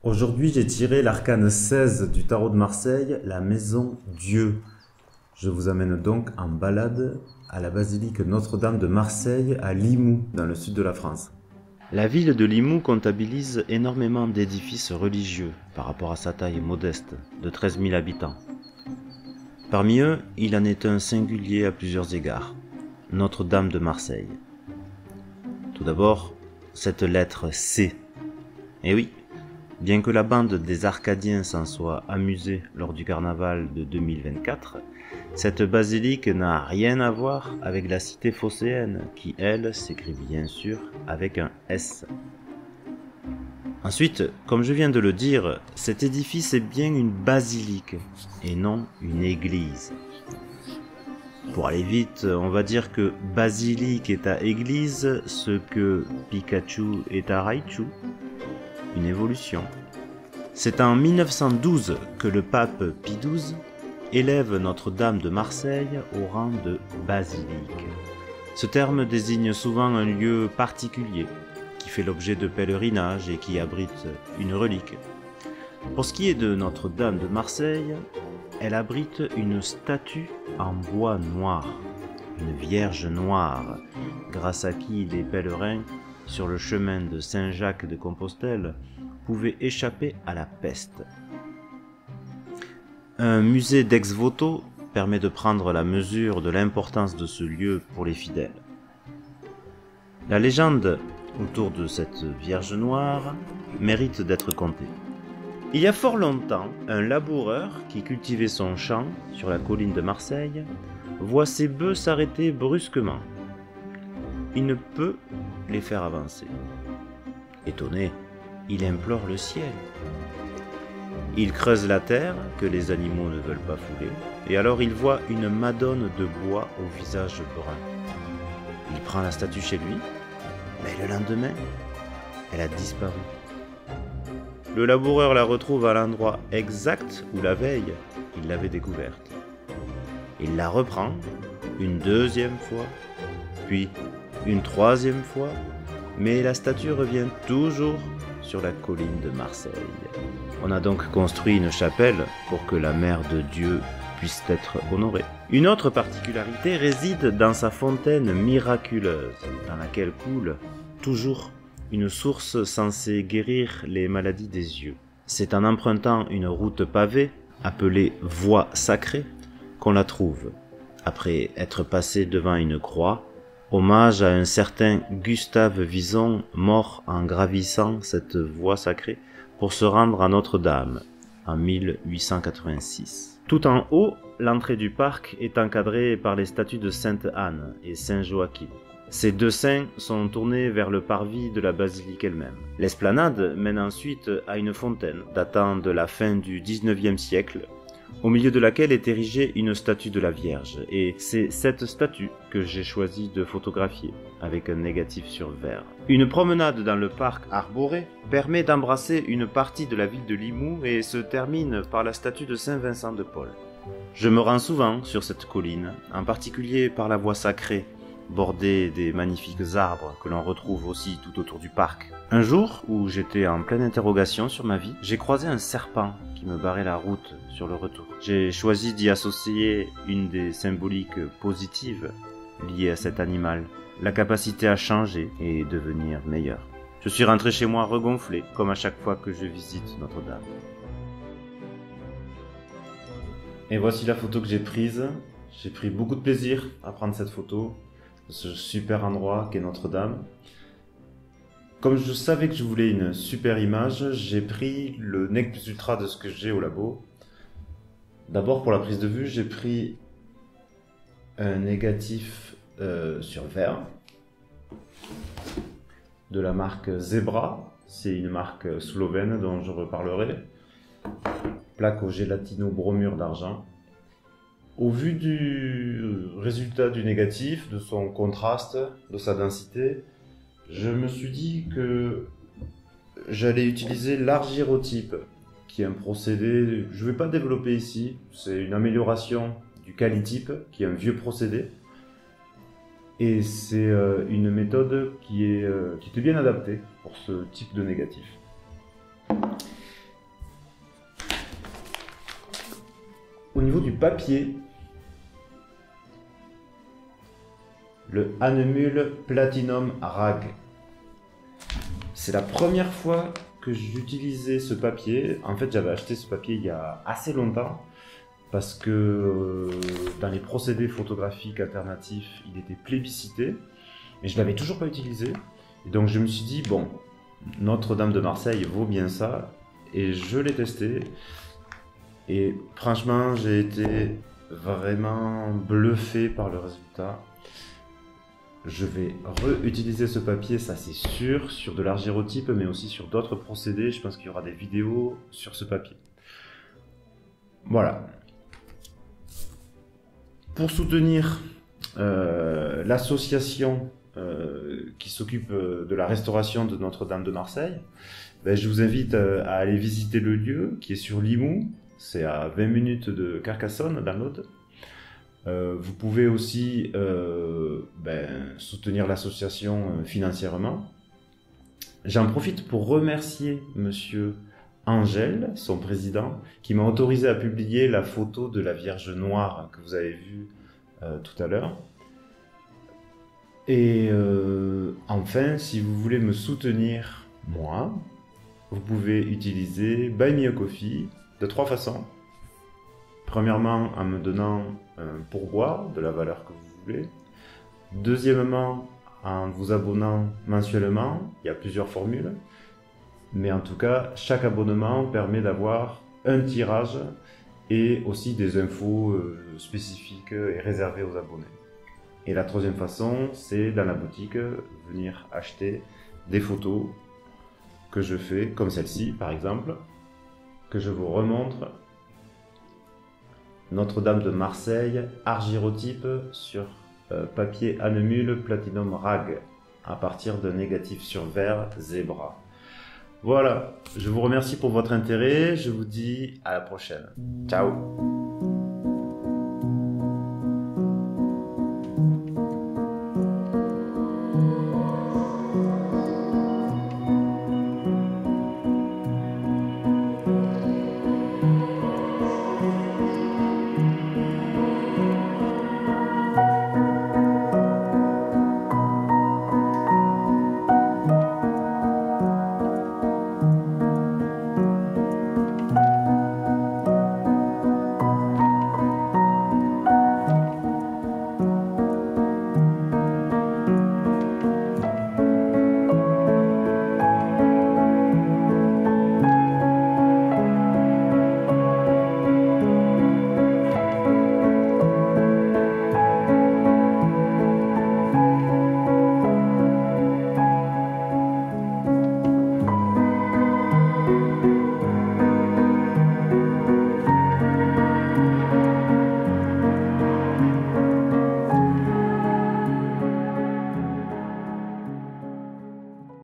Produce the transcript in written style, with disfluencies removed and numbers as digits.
Aujourd'hui, j'ai tiré l'arcane 16 du tarot de Marseille, la maison Dieu. Je vous amène donc en balade à la basilique Notre-Dame de Marseille à Limoux, dans le sud de la France. La ville de Limoux comptabilise énormément d'édifices religieux par rapport à sa taille modeste de 13 000 habitants. Parmi eux, il en est un singulier à plusieurs égards, Notre-Dame de Marseille. Tout d'abord, cette lettre C. Eh oui, bien que la bande des Arcadiens s'en soit amusée lors du carnaval de 2024, cette basilique n'a rien à voir avec la cité phocéenne, qui elle s'écrit bien sûr avec un S. Ensuite, comme je viens de le dire, cet édifice est bien une basilique et non une église. Pour aller vite, on va dire que basilique est à église ce que Pikachu est à Raichu, une évolution. C'est en 1912 que le pape Pie XII élève Notre-Dame de Marseille au rang de basilique. Ce terme désigne souvent un lieu particulier qui fait l'objet de pèlerinages et qui abrite une relique. Pour ce qui est de Notre-Dame de Marseille, elle abrite une statue en bois noir, une Vierge noire, grâce à qui les pèlerins sur le chemin de Saint-Jacques de Compostelle pouvaient échapper à la peste. Un musée d'ex-voto permet de prendre la mesure de l'importance de ce lieu pour les fidèles. La légende autour de cette Vierge noire mérite d'être contée. Il y a fort longtemps, un laboureur qui cultivait son champ sur la colline de Marseille voit ses bœufs s'arrêter brusquement. Il ne peut les faire avancer. Étonné, il implore le ciel. Il creuse la terre, que les animaux ne veulent pas fouler, et alors il voit une madone de bois au visage brun. Il prend la statue chez lui, mais le lendemain, elle a disparu. Le laboureur la retrouve à l'endroit exact où la veille, il l'avait découverte. Il la reprend une deuxième fois, puis une troisième fois, mais la statue revient toujours sur la colline de Marseille. On a donc construit une chapelle pour que la mère de Dieu puisse être honorée. Une autre particularité réside dans sa fontaine miraculeuse, dans laquelle coule toujours une source censée guérir les maladies des yeux. C'est en empruntant une route pavée, appelée voie sacrée, qu'on la trouve, après être passé devant une croix, hommage à un certain Gustave Vison, mort en gravissant cette voie sacrée pour se rendre à Notre-Dame en 1886. Tout en haut, l'entrée du parc est encadrée par les statues de Sainte Anne et Saint Joachim. Ces deux saints sont tournés vers le parvis de la basilique elle-même. L'esplanade mène ensuite à une fontaine datant de la fin du XIXe siècle, au milieu de laquelle est érigée une statue de la Vierge, et c'est cette statue que j'ai choisi de photographier avec un négatif sur verre. Une promenade dans le parc arboré permet d'embrasser une partie de la ville de Limoux et se termine par la statue de Saint-Vincent de Paul. Je me rends souvent sur cette colline, en particulier par la voie sacrée, bordée des magnifiques arbres que l'on retrouve aussi tout autour du parc. Un jour, où j'étais en pleine interrogation sur ma vie, j'ai croisé un serpent qui me barrait la route sur le retour. J'ai choisi d'y associer une des symboliques positives liées à cet animal, la capacité à changer et devenir meilleur. Je suis rentré chez moi regonflé, comme à chaque fois que je visite Notre-Dame. Et voici la photo que j'ai prise. J'ai pris beaucoup de plaisir à prendre cette photo de ce super endroit qu'est Notre-Dame. Comme je savais que je voulais une super image, j'ai pris le nec plus ultra de ce que j'ai au labo. D'abord pour la prise de vue, j'ai pris un négatif sur verre de la marque Zebra. C'est une marque slovène dont je reparlerai. Plaque au gélatino-bromure d'argent. Au vu du résultat du négatif, de son contraste, de sa densité, je me suis dit que j'allais utiliser l'argyrotype, qui est un procédé, je ne vais pas développer ici, c'est une amélioration du qualitype, qui est un vieux procédé, et c'est une méthode qui était bien adaptée pour ce type de négatif. niveau du papier, le Hahnemühle Platinum Rag. C'est la première fois que j'utilisais ce papier. En fait, j'avais acheté ce papier il y a assez longtemps parce que dans les procédés photographiques alternatifs, il était plébiscité, mais je ne l'avais toujours pas utilisé. Et donc je me suis dit, bon, Notre-Dame de Marseille vaut bien ça, et je l'ai testé. Et franchement, j'ai été vraiment bluffé par le résultat. Je vais réutiliser ce papier, ça c'est sûr, sur de l'argyrotype, mais aussi sur d'autres procédés. Je pense qu'il y aura des vidéos sur ce papier. Voilà. Pour soutenir l'association qui s'occupe de la restauration de Notre-Dame de Marseille, ben, je vous invite à aller visiter le lieu qui est sur Limoux. C'est à 20 minutes de Carcassonne, dans l'Aude. Vous pouvez aussi soutenir l'association financièrement. J'en profite pour remercier Monsieur Angèle, son président, qui m'a autorisé à publier la photo de la Vierge Noire que vous avez vue tout à l'heure. Et enfin, si vous voulez me soutenir, moi, vous pouvez utiliser Buy Me a Coffee de 3 façons. Premièrement, en me donnant un pourboire de la valeur que vous voulez. Deuxièmement, en vous abonnant mensuellement. Il y a plusieurs formules. Mais en tout cas, chaque abonnement permet d'avoir un tirage et aussi des infos spécifiques et réservées aux abonnés. Et la troisième façon, c'est dans la boutique, venir acheter des photos que je fais, comme celle-ci par exemple, que je vous remontre. Notre-Dame de Marseille, argyrotype sur papier Hahnemühle Platinum Rag, à partir d'un négatif sur verre Zebra. Voilà, je vous remercie pour votre intérêt, je vous dis à la prochaine. Ciao!